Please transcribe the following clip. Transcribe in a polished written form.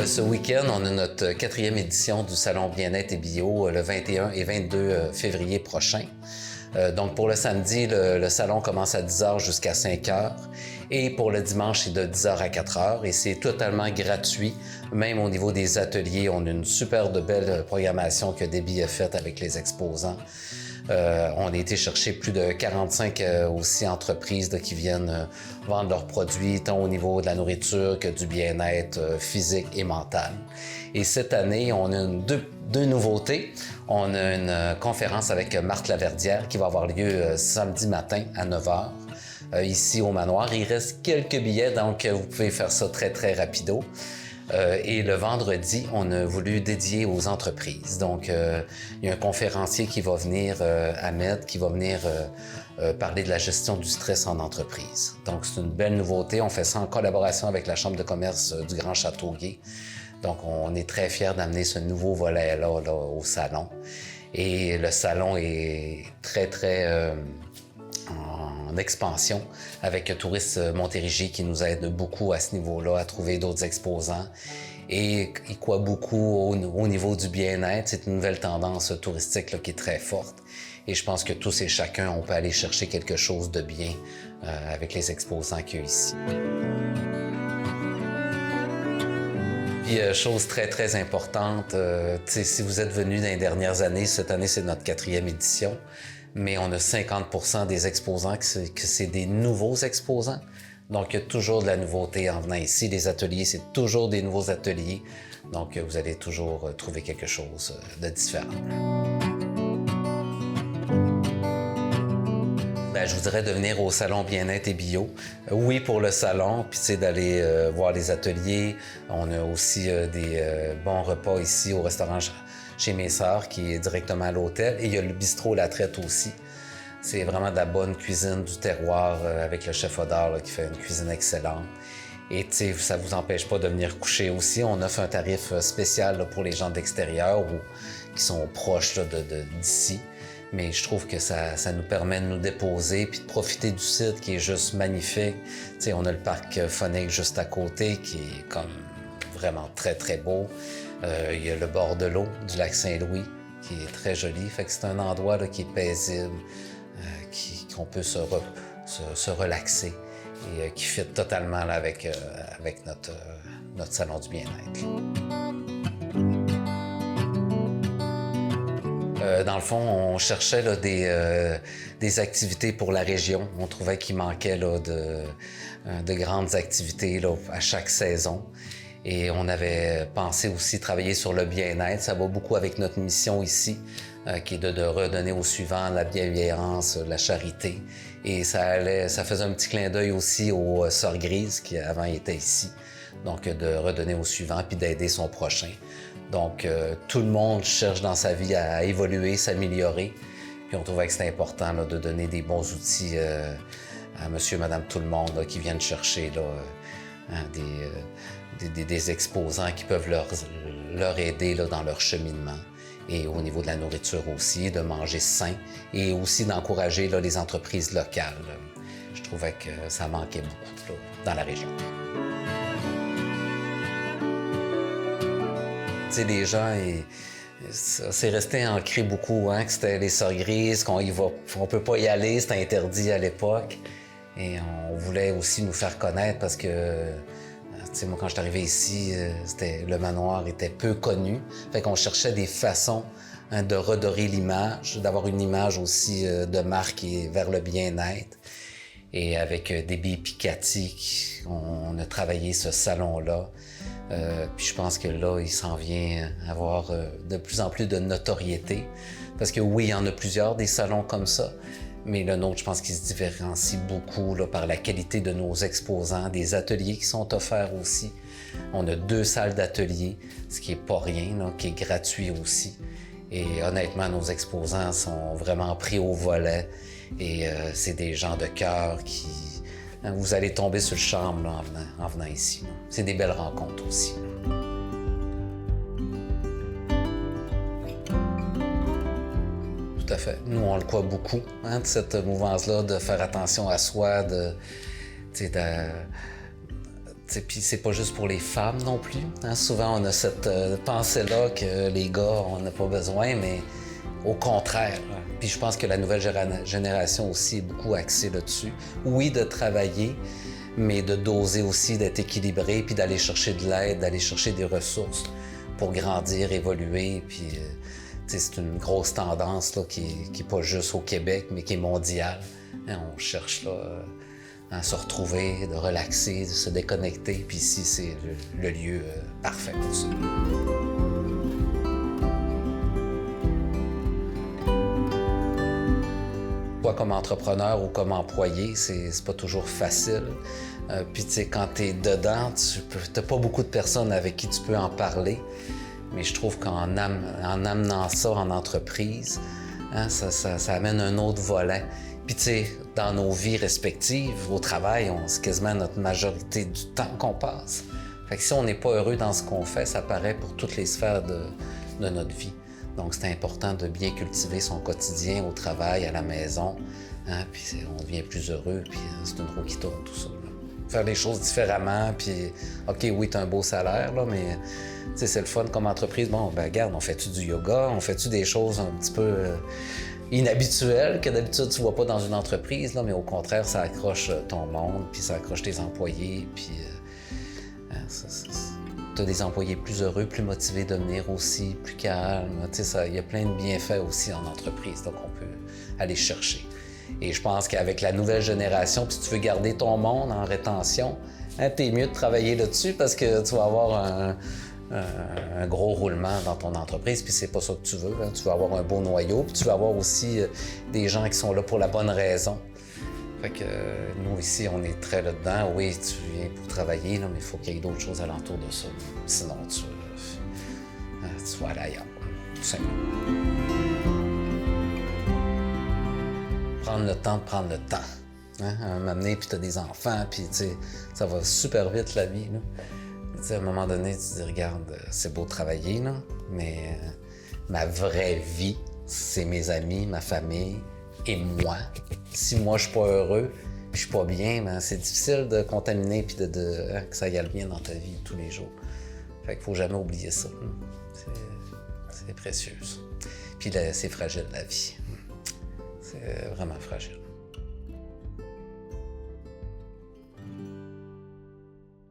ce week-end, on a notre 4e édition du Salon Bien-être et Bio le 21 et 22 février prochain. Donc pour le samedi, le salon commence à 10h jusqu'à 5h et pour le dimanche, c'est de 10h à 4h et c'est totalement gratuit. Même au niveau des ateliers, on a une super de belle programmation que Debbie a faite avec les exposants. On a été chercher plus de 45 aussi entreprises qui viennent vendre leurs produits, tant au niveau de la nourriture que du bien-être physique et mental. Et cette année, on a deux nouveautés. On a une conférence avec Marthe Laverdière qui va avoir lieu samedi matin à 9h ici au Manoir. Il reste quelques billets, donc vous pouvez faire ça très, très rapido. Et le vendredi, on a voulu dédier aux entreprises. Donc, il y a un conférencier qui va venir, Ahmed, qui va venir parler de la gestion du stress en entreprise. Donc, c'est une belle nouveauté. On fait ça en collaboration avec la Chambre de commerce du Grand Châteauguay. Donc, on est très fiers d'amener ce nouveau volet-là au salon. Et le salon est très, très en expansion avec Tourisme Montérégie qui nous aide beaucoup à ce niveau-là, à trouver d'autres exposants. Et il croit beaucoup au niveau du bien-être. C'est une nouvelle tendance touristique là, qui est très forte. Et je pense que tous et chacun, on peut aller chercher quelque chose de bien avec les exposants qu'il y a ici. Puis, chose très, très importante, si vous êtes venus dans les dernières années, cette année, c'est notre 4e édition, mais on a 50% des exposants que c'est des nouveaux exposants. Donc, il y a toujours de la nouveauté en venant ici. Les ateliers, c'est toujours des nouveaux ateliers. Donc, vous allez toujours trouver quelque chose de différent. Je vous dirais de venir au Salon Bien-être et Bio. Oui, pour le salon, puis c'est d'aller voir les ateliers. On a aussi des bons repas ici au restaurant chez mes sœurs, qui est directement à l'hôtel. Et il y a le bistrot La Traite aussi. C'est vraiment de la bonne cuisine du terroir avec le chef Odard qui fait une cuisine excellente. Et ça ne vous empêche pas de venir coucher aussi. On offre un tarif spécial pour les gens d'extérieur ou qui sont proches d'ici. Mais je trouve que ça nous permet de nous déposer puis de profiter du site qui est juste magnifique. On a le parc phonique juste à côté qui est comme vraiment très, très beau. Il y a le bord de l'eau du lac Saint-Louis qui est très joli. Fait que c'est un endroit là, qui est paisible, qu'on peut se relaxer et qui fit totalement là, avec notre salon du bien-être. Dans le fond, on cherchait là, des activités pour la région. On trouvait qu'il manquait là, de grandes activités là, à chaque saison. Et on avait pensé aussi travailler sur le bien-être. Ça va beaucoup avec notre mission ici, qui est de redonner aux suivants la bienveillance, la charité. Et ça faisait un petit clin d'œil aussi aux Sœurs Grises qui avant étaient ici. Donc de redonner aux suivants puis d'aider son prochain. Donc tout le monde cherche dans sa vie à évoluer, s'améliorer. Puis on trouvait que c'était important là, de donner des bons outils à monsieur, madame, tout le monde là, qui viennent chercher là, des exposants qui peuvent leur aider là, dans leur cheminement. Et au niveau de la nourriture aussi, de manger sain et aussi d'encourager là, les entreprises locales. Je trouvais que ça manquait beaucoup là, dans la région. Tu sais, les gens, c'est resté ancré beaucoup, hein, que c'était les Sœurs Grises, on peut pas y aller, c'était interdit à l'époque. Et on voulait aussi nous faire connaître parce que, tu sais, moi, quand je suis arrivé ici, le manoir était peu connu. Fait qu'on cherchait des façons de redorer l'image, d'avoir une image aussi de marque et vers le bien-être. Et avec Debbie Picati, on a travaillé ce salon-là. Puis je pense que là, il s'en vient avoir de plus en plus de notoriété. Parce que oui, il y en a plusieurs des salons comme ça, mais le nôtre, je pense qu'il se différencie beaucoup là, par la qualité de nos exposants, des ateliers qui sont offerts aussi. On a 2 salles d'ateliers, ce qui est pas rien, là, qui est gratuit aussi. Et honnêtement, nos exposants sont vraiment pris au volet et c'est des gens de cœur qui... Vous allez tomber sur le charme là, en venant ici. C'est des belles rencontres aussi. Tout à fait. Nous, on le croit beaucoup, hein, de cette mouvance-là, de faire attention à soi, Puis c'est pas juste pour les femmes non plus. Hein? Souvent, on a cette pensée-là que les gars, on n'a pas besoin, mais au contraire. Puis je pense que la nouvelle génération aussi est beaucoup axée là-dessus. Oui, de travailler, mais de doser aussi, d'être équilibré, puis d'aller chercher de l'aide, d'aller chercher des ressources pour grandir, évoluer. Puis c'est une grosse tendance là, qui n'est pas juste au Québec, mais qui est mondiale. Hein, on cherche là, à se retrouver, de relaxer, de se déconnecter. Puis ici, c'est le lieu parfait pour ça. Toi, comme entrepreneur ou comme employé, c'est pas toujours facile. Puis tu sais, quand t'es dedans, t'as pas beaucoup de personnes avec qui tu peux en parler. Mais je trouve qu'en amenant ça en entreprise, hein, ça amène un autre volet. Puis tu sais, dans nos vies respectives, au travail, c'est quasiment notre majorité du temps qu'on passe. Fait que si on n'est pas heureux dans ce qu'on fait, ça paraît pour toutes les sphères de notre vie. Donc c'est important de bien cultiver son quotidien au travail, à la maison. Hein, puis on devient plus heureux, puis c'est une roue qui tourne, tout ça. Là. Faire les choses différemment, puis OK, oui, t'as un beau salaire, là, mais c'est le fun comme entreprise. Bon, ben regarde, on fait-tu du yoga? On fait-tu des choses un petit peu inhabituelles que d'habitude tu vois pas dans une entreprise, là, mais au contraire, ça accroche ton monde, puis ça accroche tes employés, puis tu as des employés plus heureux, plus motivés de venir aussi, plus calmes. Il y a plein de bienfaits aussi en entreprise qu'on peut aller chercher. Et je pense qu'avec la nouvelle génération, puis si tu veux garder ton monde en rétention, hein, t'es mieux de travailler là-dessus parce que tu vas avoir un gros roulement dans ton entreprise, puis c'est pas ça que tu veux. Hein. Tu veux avoir un beau noyau, puis tu veux avoir aussi des gens qui sont là pour la bonne raison. Fait que nous, ici, on est très là-dedans. Oui, tu viens pour travailler, là, mais il faut qu'il y ait d'autres choses alentour de ça. Sinon, tu vas aller ailleurs, tout simplement. Prendre le temps de prendre le temps. Hein? À un moment donné, puis tu as des enfants, puis ça va super vite, la vie. Là. À un moment donné, tu te dis, regarde, c'est beau de travailler, là, mais ma vraie vie, c'est mes amis, ma famille, et moi. Si moi, je suis pas heureux, puis je suis pas bien, ben, c'est difficile de contaminer puis que ça y aille bien dans ta vie tous les jours. Fait qu'il faut jamais oublier ça. C'est précieux, ça. Puis là, c'est fragile, la vie. C'est vraiment fragile.